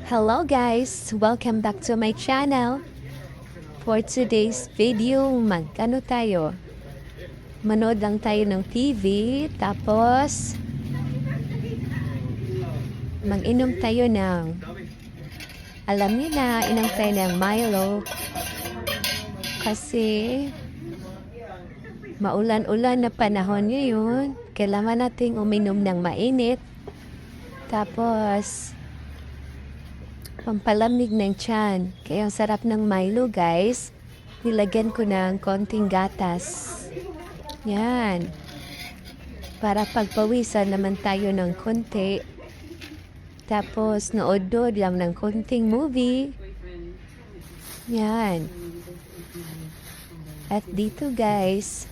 Hello guys! Welcome back to my channel. For today's video, tayo? Manood lang tayo ng TV, tapos mag-inom tayo alam niyo na, inom tayo ng Milo. Kasi maulan-ulan na panahon ngayon. Kailangan nating uminom ng mainit. Tapos pampalamig ng tiyan. Kaya ang sarap ng Milo, guys. Nilagyan ko ng konting gatas. Yan. Para pagpawisan naman tayo ng konti. Tapos nood-nood lang ng konting movie. Yan. At dito, guys,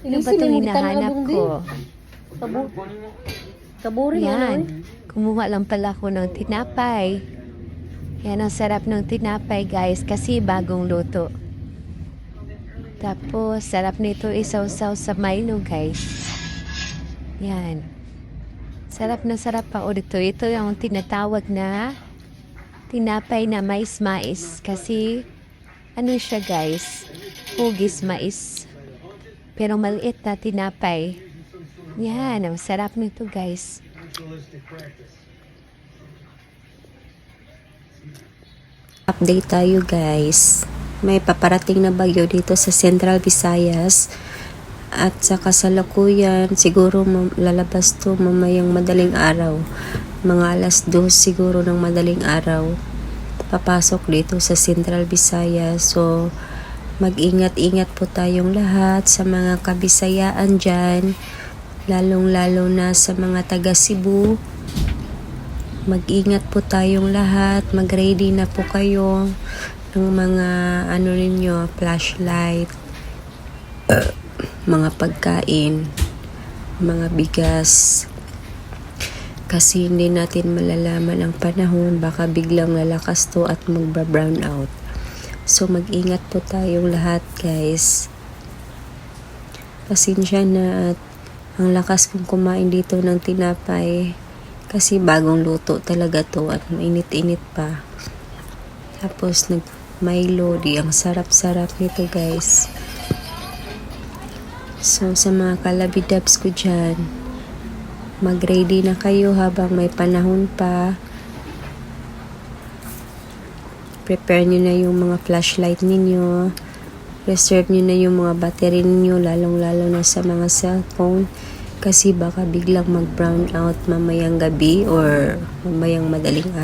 ano ba itong hinahanap ko? Kaburi Yan. Kumuha lang pala ako ng tinapay. Yan ang sarap ng tinapay, guys, kasi bagong luto. Tapos, sarap nito isaw-saw sa Milo, guys. Yan. Sarap na sarap pa dito. Ito yung tinatawag na tinapay na mais-mais. Kasi, ano siya, guys? Hugis mais. Pero maliit na tinapay. Yan. Ang sarap nito, guys. Update tayo, guys. May paparating na bagyo dito sa Central Visayas. At sa kasalukuyan, siguro lalabas to mamayang madaling araw. Mga alas 2 siguro ng madaling araw. Papasok dito sa Central Visayas. So, mag-ingat-ingat po tayong lahat sa mga kabisayaan dyan. Lalong-lalo na sa mga taga Cebu. Mag-ingat po tayong lahat. Mag-ready na po kayo ng mga ninyo, flashlight, mga pagkain, mga bigas. Kasi hindi natin malalaman ang panahon. Baka biglang lalakas to at magba-brown out. So mag-ingat po tayong lahat, guys. Pasensya na at ang lakas kong kumain dito ng tinapay. Kasi bagong luto talaga to at mainit-init pa. Tapos nag-Milo, ang sarap-sarap nito, guys. So sa mga kalabidabs ko dyan, mag-ready na kayo habang may panahon pa. Prepare nyo na yung mga flashlight ninyo. Reserve nyo na yung mga battery ninyo, lalong-lalo na sa mga cellphone. Kasi baka biglang mag-brown out mamayang gabi or mamayang madaling araw.